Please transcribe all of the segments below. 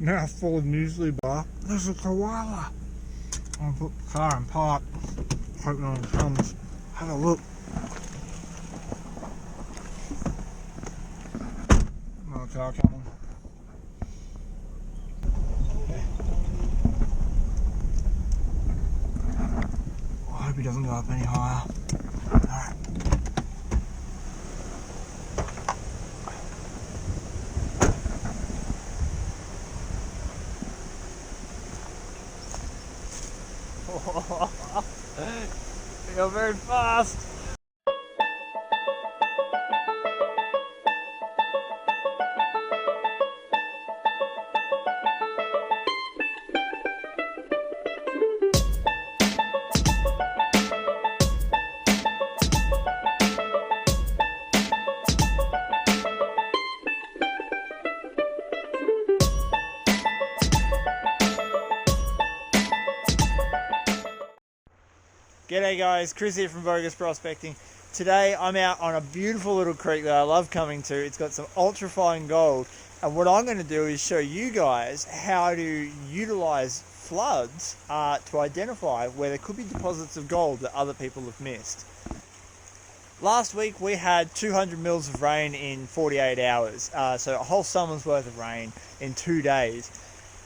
Mouthful of muesli bar. There's a koala. I'll put the car in park. Hope no one comes. Have a look. Another car coming. I hope he doesn't go up any higher. Alright. You're very fast. G'day guys, Chris here from Vo-Gus Prospecting. Today I'm out on a beautiful little creek that I love coming to. It's got some ultra fine gold, and what I'm going to do is show you guys how to utilize floods to identify where there could be deposits of gold that other people have missed. Last week we had 200 mils of rain in 48 hours, so a whole summer's worth of rain in 2 days.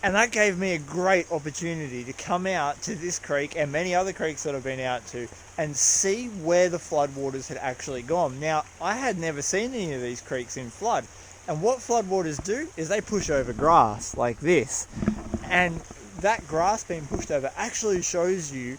And that gave me a great opportunity to come out to this creek and many other creeks that I've been out to and see where the floodwaters had actually gone. Now, I had never seen any of these creeks in flood. And what floodwaters do is they push over grass like this. And that grass being pushed over actually shows you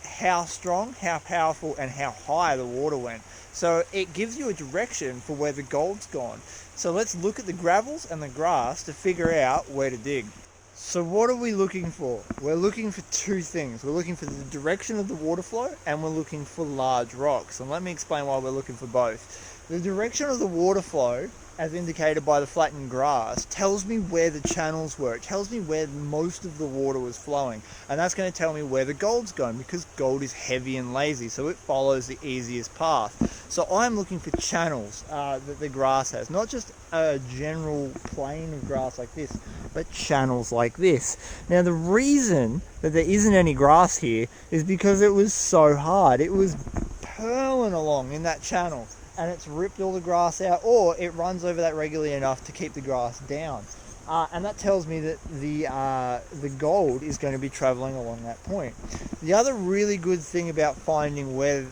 how strong, how powerful, and how high the water went. So it gives you a direction for where the gold's gone. So let's look at the gravels and the grass to figure out where to dig. So what are we looking for? We're looking for two things. We're looking for the direction of the water flow and we're looking for large rocks. And let me explain why we're looking for both. The direction of the water flow, as indicated by the flattened grass, tells me where the channels were. It tells me where most of the water was flowing. And that's going to tell me where the gold's going, because gold is heavy and lazy, so it follows the easiest path. So I'm looking for channels that the grass has, not just a general plane of grass like this, but channels like this. Now the reason that there isn't any grass here is because it was so hard. It was purling along in that channel and it's ripped all the grass out, or it runs over that regularly enough to keep the grass down. And that tells me that the gold is going to be traveling along that point. The other really good thing about finding where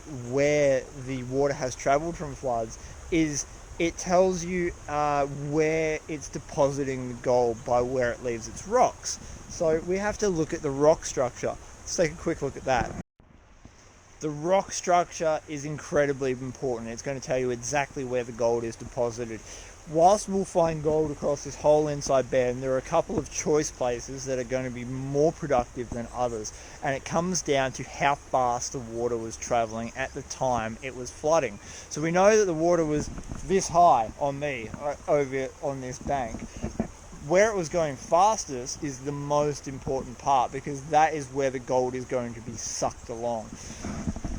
the water has traveled from floods is it tells you where it's depositing the gold by where it leaves its rocks. So we have to look at the rock structure. Let's take a quick look at that. The rock structure is incredibly important. It's going to tell you exactly where the gold is deposited. Whilst we'll find gold across this whole inside bend, there are a couple of choice places that are going to be more productive than others, and it comes down to how fast the water was traveling at the time it was flooding. So we know that the water was this high on me over on this bank. Where it was going fastest is the most important part, because that is where the gold is going to be sucked along.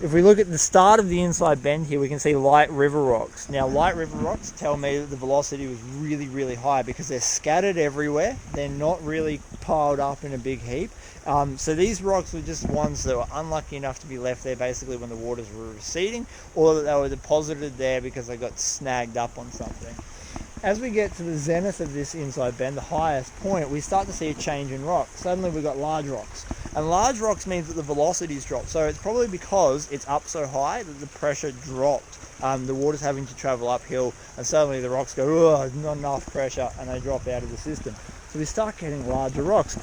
If we look at the start of the inside bend here, we can see light river rocks. Now, light river rocks tell me that the velocity was really, really high because they're scattered everywhere. They're not really piled up in a big heap. So these rocks were just ones that were unlucky enough to be left there basically when the waters were receding, or that they were deposited there because they got snagged up on something. As we get to the zenith of this inside bend, the highest point, we start to see a change in rock. Suddenly we've got large rocks. And large rocks means that the velocity's dropped. So it's probably because it's up so high that the pressure dropped. The water's having to travel uphill, and suddenly the rocks go, oh, not enough pressure, and they drop out of the system. So we start getting larger rocks.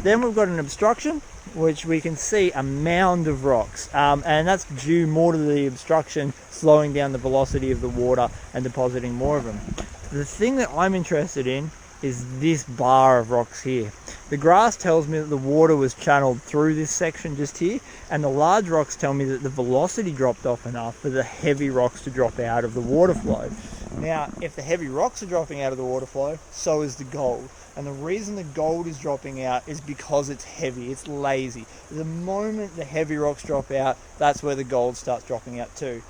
Then we've got an obstruction, which we can see a mound of rocks. And that's due more to the obstruction slowing down the velocity of the water and depositing more of them. The thing that I'm interested in is this bar of rocks here. The grass tells me that the water was channeled through this section just here, and the large rocks tell me that the velocity dropped off enough for the heavy rocks to drop out of the water flow. Now, if the heavy rocks are dropping out of the water flow, so is the gold. And the reason the gold is dropping out is because it's heavy, it's lazy. The moment the heavy rocks drop out, that's where the gold starts dropping out too.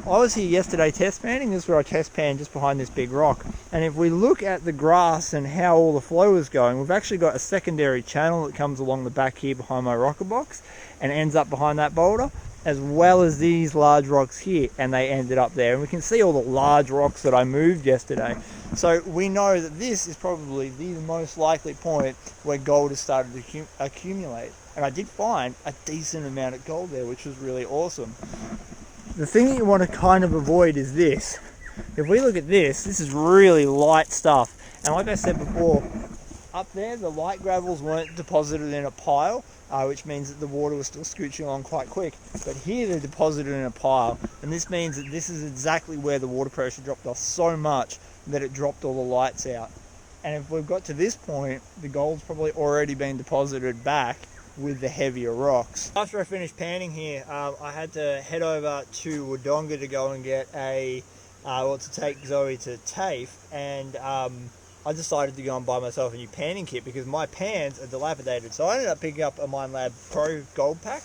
I was here yesterday test panning. This is where I test pan just behind this big rock. And if we look at the grass and how all the flow is going, we've actually got a secondary channel that comes along the back here behind my rocker box and ends up behind that boulder, as well as these large rocks here, and they ended up there. And we can see all the large rocks that I moved yesterday. So we know that this is probably the most likely point where gold has started to accumulate. And I did find a decent amount of gold there, which was really awesome. The thing that you want to kind of avoid is this. If we look at this is really light stuff. And like I said before, up there the light gravels weren't deposited in a pile, which means that the water was still scooching along quite quick. But here they're deposited in a pile, and this means that this is exactly where the water pressure dropped off so much that it dropped all the lights out. And if we've got to this point, the gold's probably already been deposited back with the heavier rocks. After I finished panning here, I had to head over to Wodonga to go and get to take Zoe to TAFE, and I decided to go and buy myself a new panning kit because my pans are dilapidated. So I ended up picking up a Minelab Pro Gold Pack.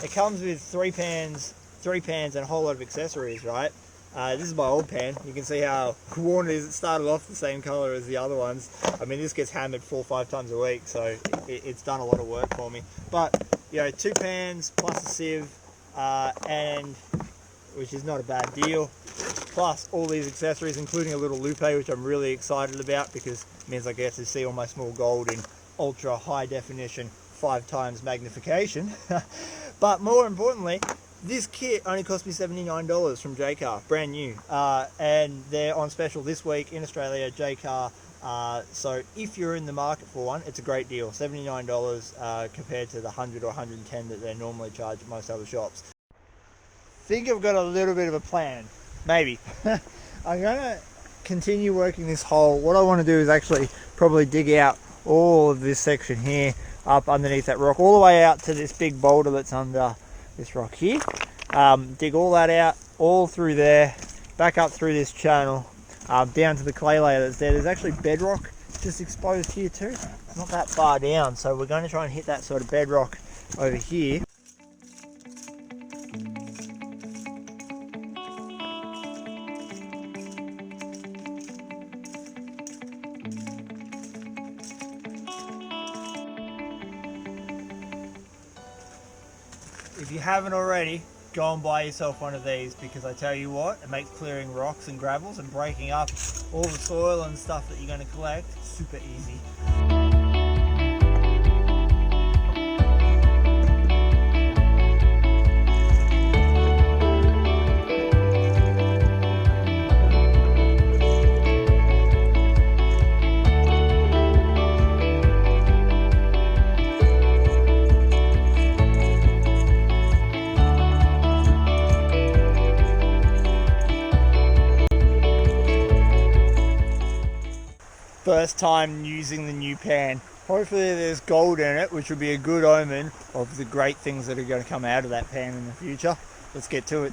It comes with three pans and a whole lot of accessories, right? This is my old pan. You can see how worn it is. It started off the same color as the other ones. I mean, this gets hammered 4 or 5 times a week, so it's done a lot of work for me. But, you know, 2 pans plus a sieve, and which is not a bad deal. Plus all these accessories, including a little lupe, which I'm really excited about because it means I get to see all my small gold in ultra high definition, 5 times magnification. But more importantly, this kit only cost me $79 from JCar, brand new, and they're on special this week in Australia, JCar. So if you're in the market for one, it's a great deal. $79 compared to the 100 or 110 that they normally charge at most other shops. Think I've got a little bit of a plan, maybe. I'm gonna continue working this hole. What I want to do is actually probably dig out all of this section here up underneath that rock, all the way out to this big boulder that's under this rock here. Dig all that out, all through there, back up through this channel, down to the clay layer that's there. There's actually bedrock just exposed here too. It's not that far down, so we're going to try and hit that sort of bedrock over here. If you haven't already, go and buy yourself one of these, because I tell you what, it makes clearing rocks and gravels and breaking up all the soil and stuff that you're going to collect super easy. First time using the new pan. Hopefully there's gold in it, which would be a good omen of the great things that are going to come out of that pan in the future. Let's get to it.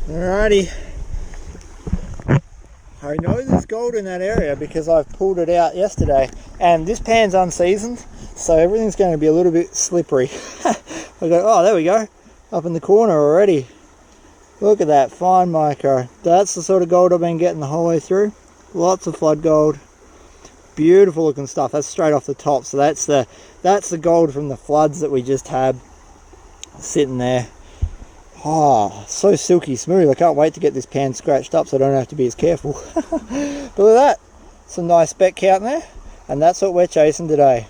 Alrighty. I know there's gold in that area because I've pulled it out yesterday, and this pan's unseasoned, so everything's going to be a little bit slippery. I go, oh, there we go, up in the corner already. Look at that, fine micro. That's the sort of gold I've been getting the whole way through. Lots of flood gold. Beautiful looking stuff. That's straight off the top. So that's the gold from the floods that we just had sitting there. Oh, so silky smooth. I can't wait to get this pan scratched up so I don't have to be as careful. But look at that. Some nice speck count there. And that's what we're chasing today.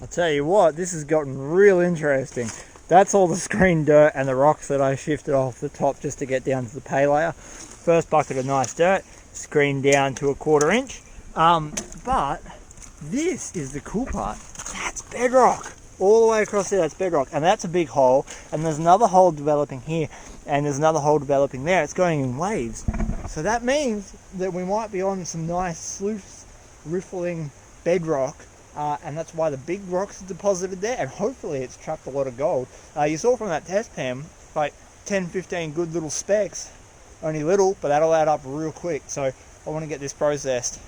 I'll tell you what, this has gotten real interesting. That's all the screen dirt and the rocks that I shifted off the top just to get down to the pay layer. First bucket of nice dirt, screen down to 1/4 inch. But this is the cool part. That's bedrock. All the way across there, that's bedrock. And that's a big hole. And there's another hole developing here. And there's another hole developing there. It's going in waves. So that means that we might be on some nice sleuth riffling bedrock. And that's why the big rocks are deposited there, and hopefully it's trapped a lot of gold. You saw from that test pan, like 10-15 good little specks. Only little, but that'll add up real quick. So I want to get this processed.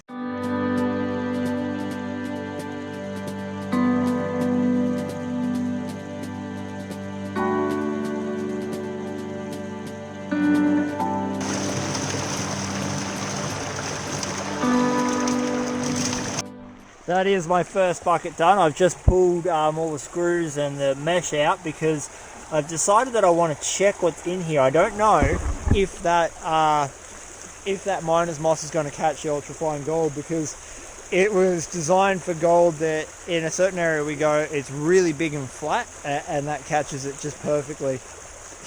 That is my first bucket done. I've just pulled all the screws and the mesh out because I've decided that I want to check what's in here. I don't know if that miner's moss is going to catch the ultrafine gold, because it was designed for gold that in a certain area we go, it's really big and flat, and that catches it just perfectly.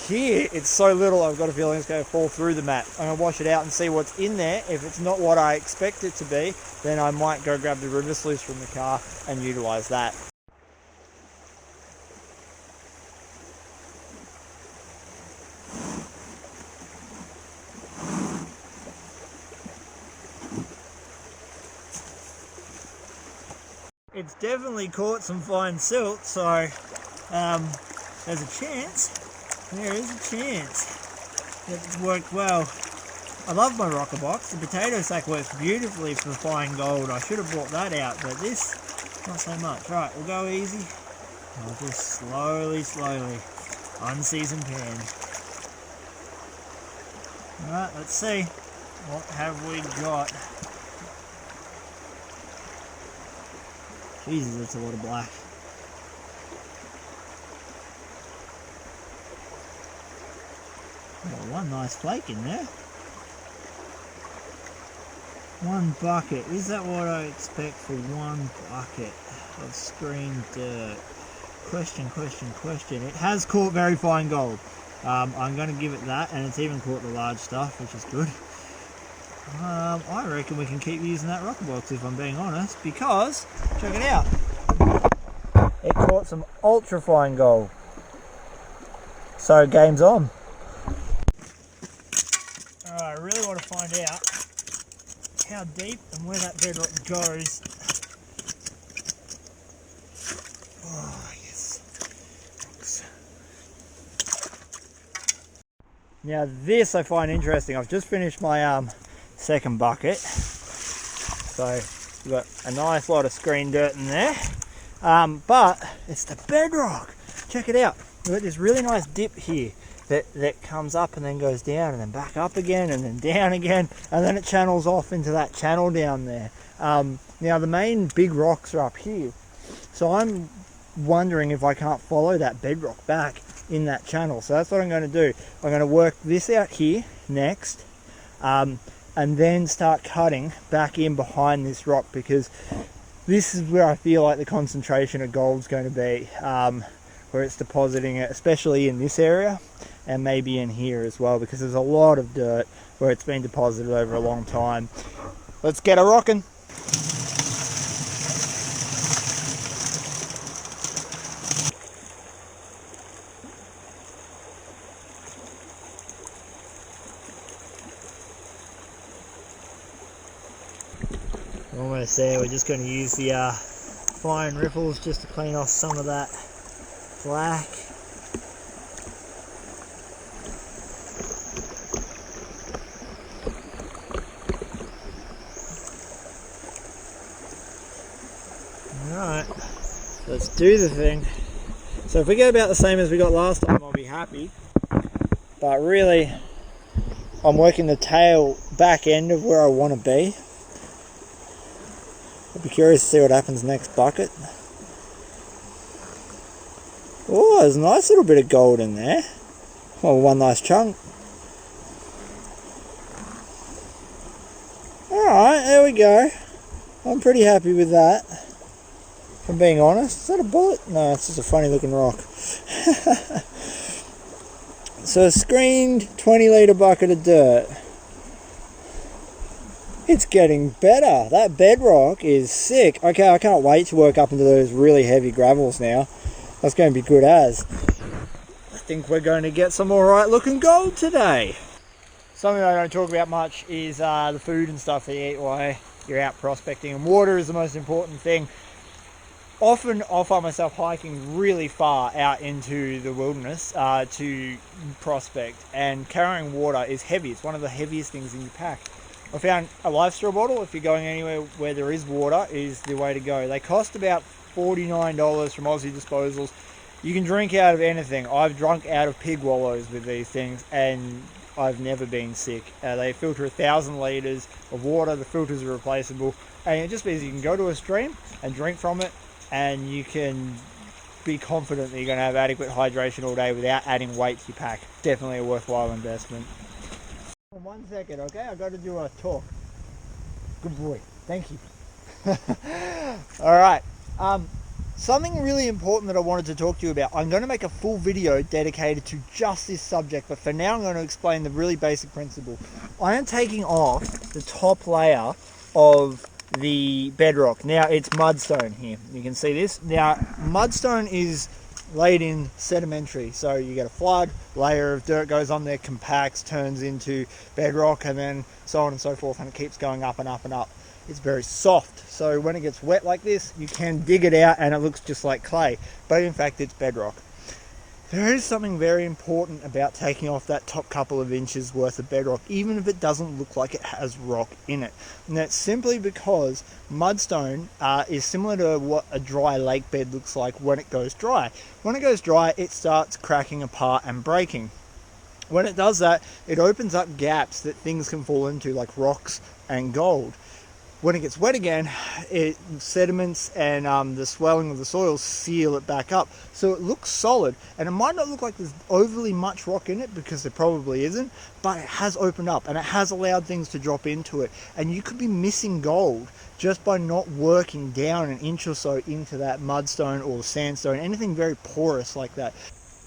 Here, it's so little, I've got a feeling it's going to fall through the mat. I'm going to wash it out and see what's in there. If it's not what I expect it to be, then I might go grab the river sluice from the car and utilise that. It's definitely caught some fine silt, so there's a chance. There is a chance that it's worked well. I love my rocker box. The potato sack works beautifully for fine gold. I should have brought that out, but this, not so much. Right, we'll go easy. I'll just slowly, unseasoned pan. Alright, let's see. What have we got? Jesus, that's a lot of black. Oh, one nice flake in there. One bucket. Is that what I expect for one bucket of screened dirt? Question. It has caught very fine gold. I'm going to give it that, and it's even caught the large stuff, which is good. I reckon we can keep using that rocker box if I'm being honest, because, check it out. It caught some ultra fine gold. So game's on. Alright, I really want to find out how deep and where that bedrock goes. Oh, yes. Rocks. Now this I find interesting. I've just finished my second bucket. So we've got a nice lot of screen dirt in there. But it's the bedrock. Check it out. We've got this really nice dip here that comes up and then goes down and then back up again and then down again, and then it channels off into that channel down there. Now the main big rocks are up here, so I'm wondering if I can't follow that bedrock back in that channel. So that's what I'm going to do. I'm going to work this out here next, and then start cutting back in behind this rock, because this is where I feel like the concentration of gold's going to be, where it's depositing it, especially in this area and maybe in here as well, because there's a lot of dirt where it's been deposited over a long time. Let's get a rocking. Almost there. We're just going to use the fine ripples just to clean off some of that black. Alright, let's do the thing. So if we get about the same as we got last time, I'll be happy. But really, I'm working the tail back end of where I want to be. I'll be curious to see what happens next bucket. Oh, there's a nice little bit of gold in there. Oh, one nice chunk. Alright, there we go. I'm pretty happy with that, if I'm being honest. Is that a bullet? No, it's just a funny looking rock. So a screened 20 litre bucket of dirt. It's getting better. That bedrock is sick. Okay, I can't wait to work up into those really heavy gravels now. That's going to be good as. I think we're going to get some alright looking gold today. Something I don't talk about much is the food and stuff that you eat while you're out prospecting. And water is the most important thing. often I'll find myself hiking really far out into the wilderness to prospect, and carrying water is heavy. It's one of the heaviest things in your pack. I found a life straw bottle, if you're going anywhere where there is water, is the way to go. They cost about $49 from Aussie Disposals. You can drink out of anything. I've drunk out of pig wallows with these things, and I've never been sick. They filter 1,000 litres of water. The filters are replaceable, and it just means you can go to a stream and drink from it, and you can be confident that you're going to have adequate hydration all day without adding weight to your pack. Definitely a worthwhile investment. 1 second, okay? I've got to do a talk. Good boy. Thank you. Alright. Something really important that I wanted to talk to you about. I'm going to make a full video dedicated to just this subject, but for now I'm going to explain the really basic principle. I am taking off the top layer of the bedrock. Now it's mudstone here. You can see this. Now mudstone is laid in sedimentary, so you get a flood, layer of dirt goes on there, compacts, turns into bedrock, and then so on and so forth, and it keeps going up and up and up. It's very soft, so when it gets wet like this, you can dig it out and it looks just like clay, but in fact it's bedrock. There is something very important about taking off that top couple of inches worth of bedrock, even if it doesn't look like it has rock in it. And that's simply because mudstone is similar to what a dry lake bed looks like when it goes dry. When it goes dry, it starts cracking apart and breaking. When it does that, it opens up gaps that things can fall into, like rocks and gold. When it gets wet again, sediments and the swelling of the soil seal it back up. So it looks solid, and it might not look like there's overly much rock in it, because there probably isn't, but it has opened up and it has allowed things to drop into it. And you could be missing gold just by not working down an inch or so into that mudstone or sandstone, anything very porous like that.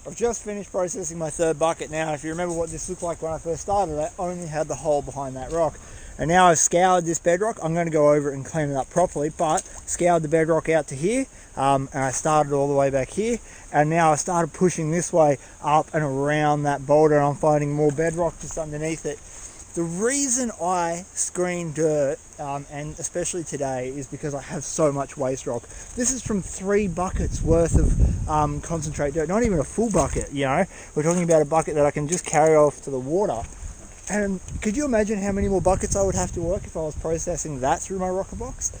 I've just finished processing my third bucket now. If you remember what this looked like when I first started, I only had the hole behind that rock. And now I've scoured this bedrock. I'm going to go over it and clean it up properly, but scoured the bedrock out to here, and I started all the way back here, and now I started pushing this way up and around that boulder, and I'm finding more bedrock just underneath it. The reason I screen dirt, and especially today, is because I have so much waste rock. This is from 3 buckets worth of concentrate dirt, not even a full bucket, you know. We're talking about a bucket that I can just carry off to the water. And could you imagine how many more buckets I would have to work if I was processing that through my rocker box?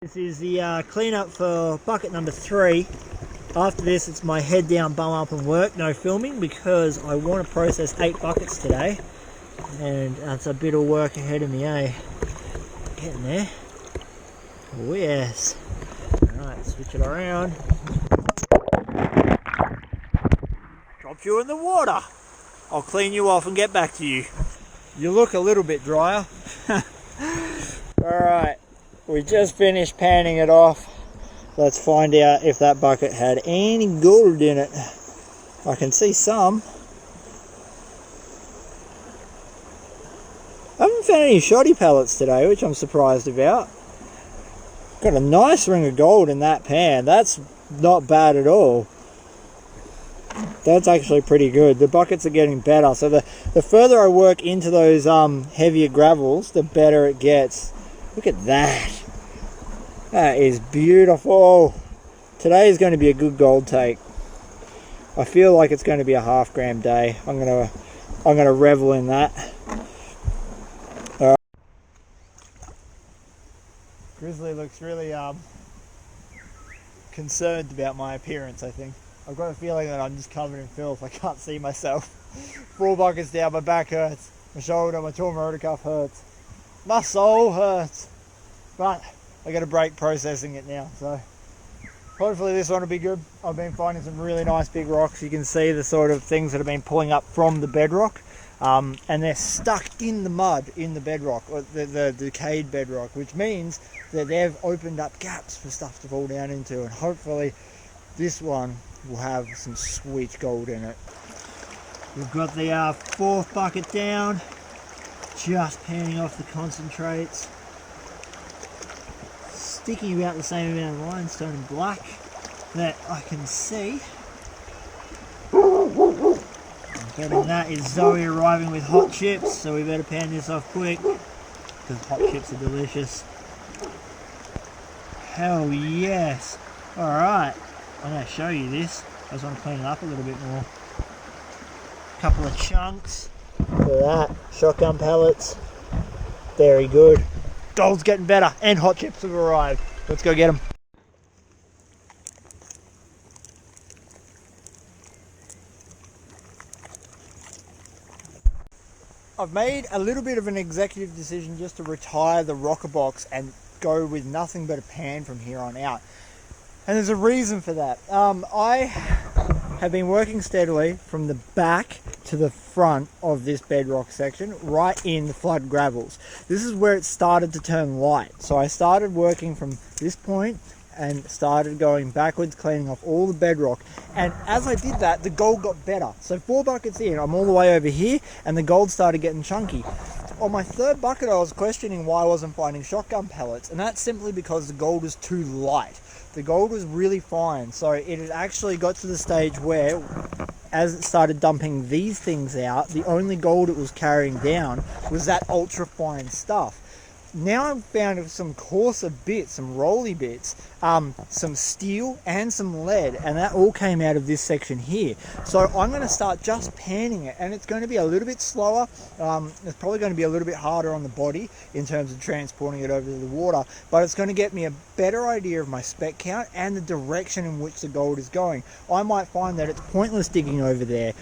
This is the cleanup for bucket number 3. After this, it's my head down, bum up and work, no filming, because I want to process 8 buckets today. And that's a bit of work ahead of me, eh? Getting there. Oh yes. Alright, switch it around. Drop you in the water. I'll clean you off and get back to you. You look a little bit drier. Alright, we just finished panning it off. Let's find out if that bucket had any gold in it. I can see some. I haven't found any shoddy pellets today, which I'm surprised about. Got a nice ring of gold in that pan. That's not bad at all. That's actually pretty good. The buckets are getting better. So the further I work into those heavier gravels, the better it gets. Look at that. That is beautiful. Today is going to be a good gold take. I feel like it's going to be a half gram day. I'm gonna revel in that. Grizzly looks really concerned about my appearance, I think. I've got a feeling that I'm just covered in filth. I can't see myself. 4 buckets down, my back hurts. My shoulder, my torn rotator cuff hurts. My soul hurts. But I got a break processing it now, so hopefully this one will be good. I've been finding some really nice big rocks. You can see the sort of things that have been pulling up from the bedrock. And they're stuck in the mud, in the bedrock, or the decayed bedrock, which means that they've opened up gaps for stuff to fall down into, and hopefully this one will have some sweet gold in it. We've got the 4th bucket down, just panning off the concentrates, sticking about the same amount of limestone and black that I can see. Getting that is Zoe arriving with hot chips, so we better pan this off quick because hot chips are delicious. Hell yes! Alright, I'm going to show you this. I just want to clean it up a little bit more. Couple of chunks. Look at that. Shotgun pellets. Very good. Gold's getting better and hot chips have arrived. Let's go get them. I've made a little bit of an executive decision just to retire the rocker box and go with nothing but a pan from here on out. And there's a reason for that. I have been working steadily from the back to the front of this bedrock section, right in the flood gravels. This is where it started to turn light. So I started working from this point and started going backwards, cleaning off all the bedrock. And as I did that, the gold got better. So 4 buckets in, I'm all the way over here, and the gold started getting chunky. On my 3rd bucket, I was questioning why I wasn't finding shotgun pellets, and that's simply because the gold was too light. The gold was really fine, so it had actually got to the stage where, as it started dumping these things out, the only gold it was carrying down was that ultra fine stuff. Now I've found some coarser bits, some rolly bits, some steel and some lead, and that all came out of this section here. So I'm going to start just panning it, and it's going to be a little bit slower. It's probably going to be a little bit harder on the body in terms of transporting it over to the water, but it's going to get me a better idea of my speck count and the direction in which the gold is going. I might find that it's pointless digging over there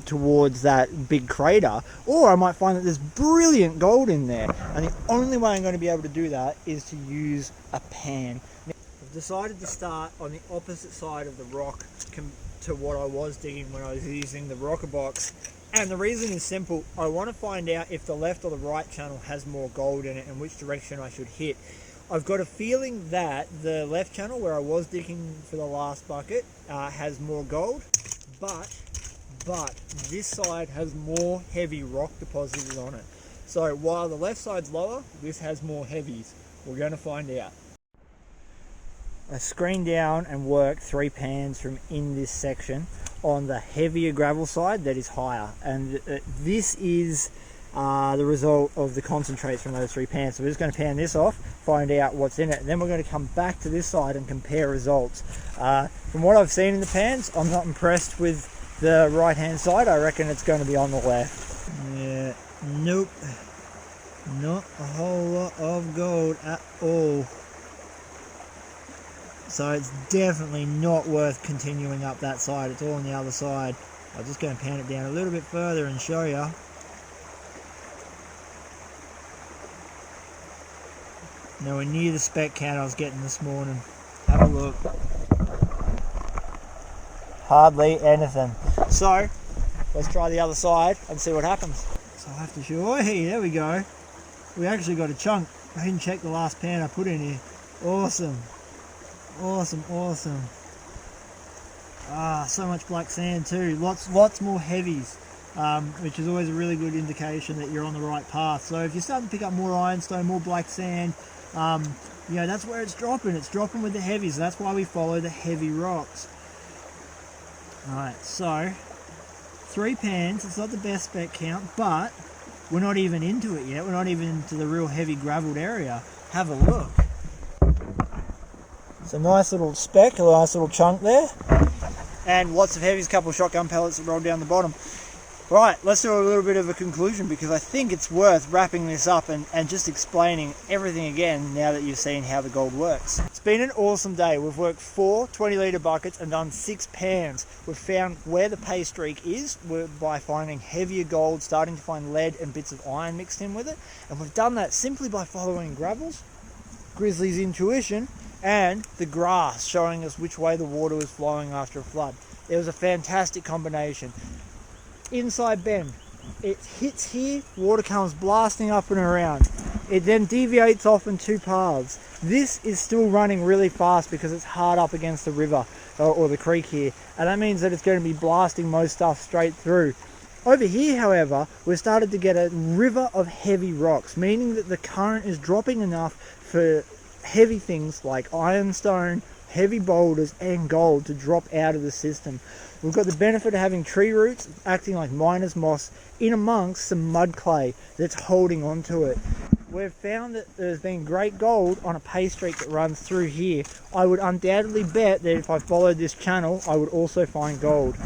towards that big crater, or I might find that there's brilliant gold in there, and the only way I'm going to be able to do that is to use a pan. Now, I've decided to start on the opposite side of the rock to what I was digging when I was using the rocker box, and the reason is simple. I want to find out if the left or the right channel has more gold in it and which direction I should hit. I've got a feeling that the left channel, where I was digging for the last bucket, has more gold, but this side has more heavy rock deposited on it. So while the left side's lower, this has more heavies. We're going to find out. I screened down and worked 3 pans from in this section on the heavier gravel side that is higher, and this is the result of the concentrates from those 3 pans. So we're just going to pan this off, find out what's in it, and then we're going to come back to this side and compare results. From what I've seen in the pans, I'm not impressed with the right hand side. I reckon it's going to be on the left. Yeah, nope, not a whole lot of gold at all. So it's definitely not worth continuing up that side. It's all on the other side. I'm just going to pan it down a little bit further and show you. Nowhere near the speck count I was getting this morning. Have a look. Hardly anything. So let's try the other side and see what happens. So I have to show. Oh, hey, there we go. We actually got a chunk. I didn't check the last pan I put in here. Awesome. Awesome, awesome. So much black sand too. Lots more heavies, which is always a really good indication that you're on the right path. So if you're starting to pick up more ironstone, more black sand, you know, that's where it's dropping. It's dropping with the heavies. That's why we follow the heavy rocks. Alright, so 3 pans. It's not the best speck count, but we're not even into it yet. We're not even into the real heavy gravelled area. Have a look. It's a nice little speck, a nice little chunk there, and lots of heavies, a couple of shotgun pellets that rolled down the bottom. Right, let's do a little bit of a conclusion, because I think it's worth wrapping this up and just explaining everything again now that you've seen how the gold works. It's been an awesome day. We've worked 4 20-litre buckets and done 6 pans. We've found where the pay streak is by finding heavier gold, starting to find lead and bits of iron mixed in with it, and we've done that simply by following gravels, Grizzly's intuition, and the grass showing us which way the water was flowing after a flood. It was a fantastic combination. Inside bend, it hits here, water comes blasting up and around. It then deviates off in 2 paths. This is still running really fast because it's hard up against the river or the creek here, and that means that it's going to be blasting most stuff straight through. Over here, however, we've started to get a river of heavy rocks, meaning that the current is dropping enough for heavy things like ironstone, heavy boulders and gold to drop out of the system. We've got the benefit of having tree roots acting like miner's moss in amongst some mud clay that's holding onto it. We've found that there's been great gold on a pay streak that runs through here. I would undoubtedly bet that if I followed this channel, I would also find gold.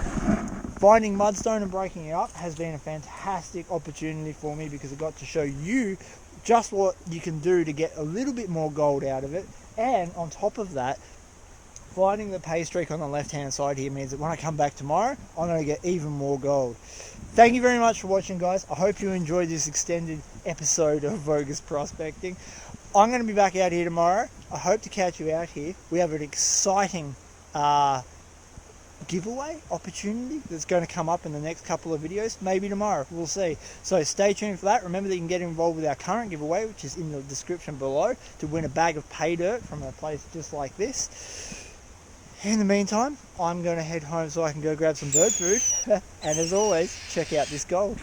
Finding mudstone and breaking it up has been a fantastic opportunity for me because I got to show you just what you can do to get a little bit more gold out of it. And on top of that, finding the pay streak on the left hand side here means that when I come back tomorrow, I'm going to get even more gold. Thank you very much for watching, guys. I hope you enjoyed this extended episode of Vo-Gus Prospecting. I'm going to be back out here tomorrow. I hope to catch you out here. We have an exciting giveaway opportunity that's going to come up in the next couple of videos, maybe tomorrow, we'll see. So stay tuned for that. Remember that you can get involved with our current giveaway, which is in the description below, to win a bag of pay dirt from a place just like this. In the meantime, I'm going to head home so I can go grab some bird food, and as always, check out this gold.